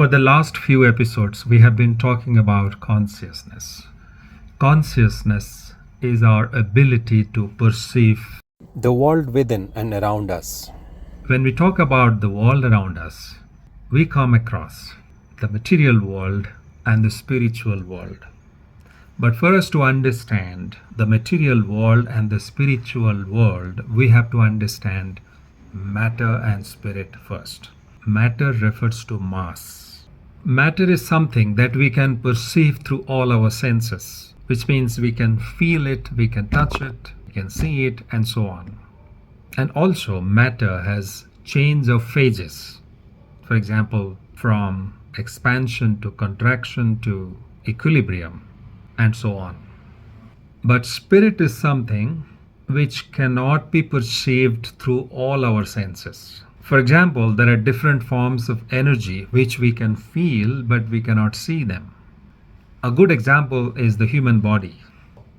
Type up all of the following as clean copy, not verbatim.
For the last few episodes, we have been talking about consciousness. Consciousness is our ability to perceive the world within and around us. When we talk about the world around us, we come across the material world and the spiritual world. But for us to understand the material world and the spiritual world, we have to understand matter and spirit first. Matter refers to mass. Matter is something that we can perceive through all our senses, which means we can feel it, we can touch it, we can see it, and so on. And also, matter has change of phases. For example, from expansion to contraction to equilibrium, and so on. But spirit is something which cannot be perceived through all our senses. For example, there are different forms of energy which we can feel, but we cannot see them. A good example is the human body.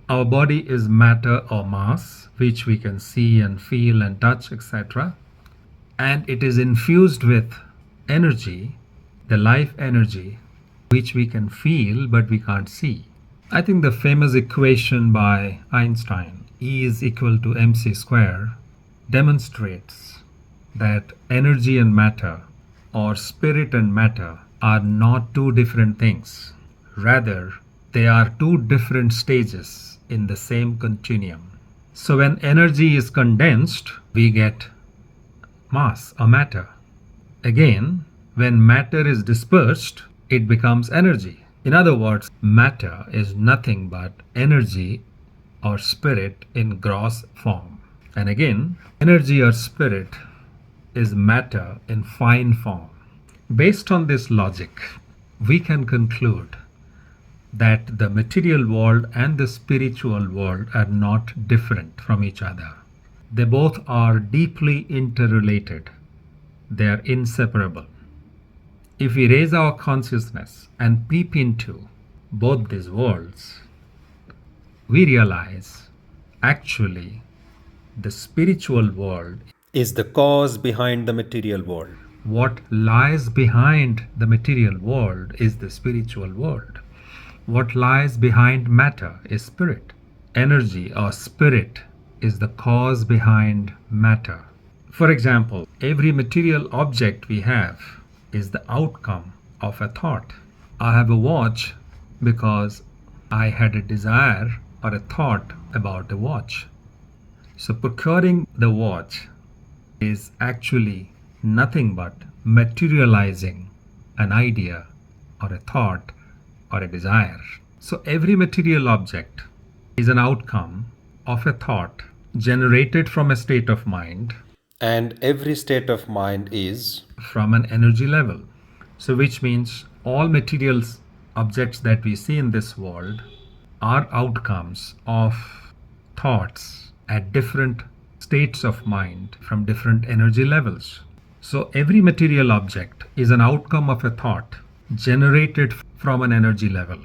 Our body is matter or mass, which we can see and feel and touch, etc. And it is infused with energy, the life energy, which we can feel but we can't see. I think the famous equation by Einstein, E is equal to mc square, demonstrates that energy and matter, or spirit and matter, are not two different things. Rather, they are two different stages in the same continuum. So when energy is condensed, we get mass or matter. Again, when matter is dispersed, it becomes energy. In other words, matter is nothing but energy or spirit in gross form. And again, energy or spirit is matter in fine form. Based on this logic, we can conclude that the material world and the spiritual world are not different from each other. They both are deeply interrelated. They are inseparable. If we raise our consciousness and peep into both these worlds, we realize actually the spiritual world is the cause behind the material world. What lies behind the material world is the spiritual world. What lies behind matter is spirit. Energy or spirit is the cause behind matter. For example, every material object we have is the outcome of a thought. I have a watch because I had a desire or a thought about a watch. So procuring the watch is actually nothing but materializing an idea or a thought or a desire. So every material object is an outcome of a thought generated from a state of mind, and every state of mind is from an energy level. So which means all material objects that we see in this world are outcomes of thoughts at different states of mind from different energy levels. So every material object is an outcome of a thought generated from an energy level,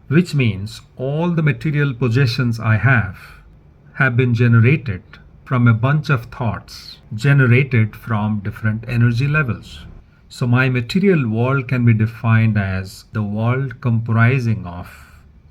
which means all the material possessions I have been generated from a bunch of thoughts generated from different energy levels. So my material world can be defined as the world comprising of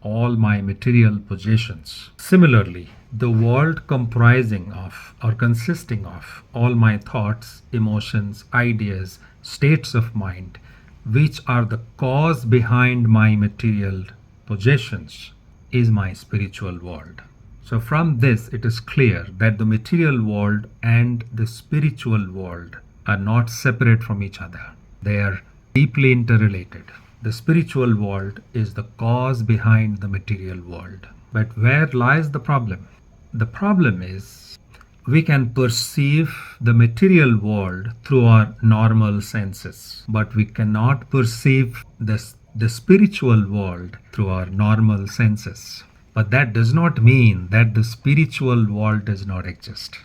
all my material possessions. Similarly, the world comprising of or consisting of all my thoughts, emotions, ideas, states of mind, which are the cause behind my material possessions, is my spiritual world. So from this, it is clear that the material world and the spiritual world are not separate from each other. They are deeply interrelated. The spiritual world is the cause behind the material world. But where lies the problem? The problem is we can perceive the material world through our normal senses, but we cannot perceive the spiritual world through our normal senses. But that does not mean that the spiritual world does not exist.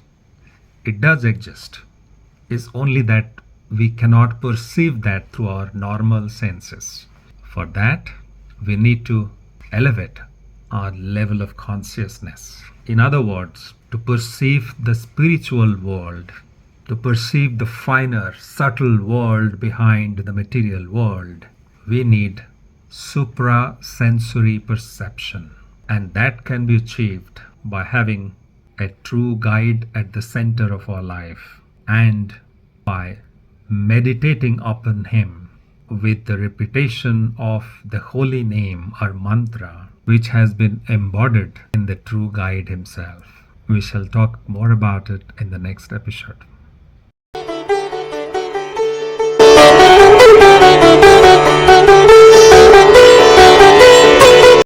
It does exist. It's only that we cannot perceive that through our normal senses. For that, we need to elevate our level of consciousness. In other words, to perceive the spiritual world To perceive the finer, subtle world behind the material world, we need supra-sensory perception. And that can be achieved by having a true guide at the center of our life and by meditating upon him with the repetition of the holy name or mantra which has been embodied in the true guide himself. We shall talk more about it in the next episode.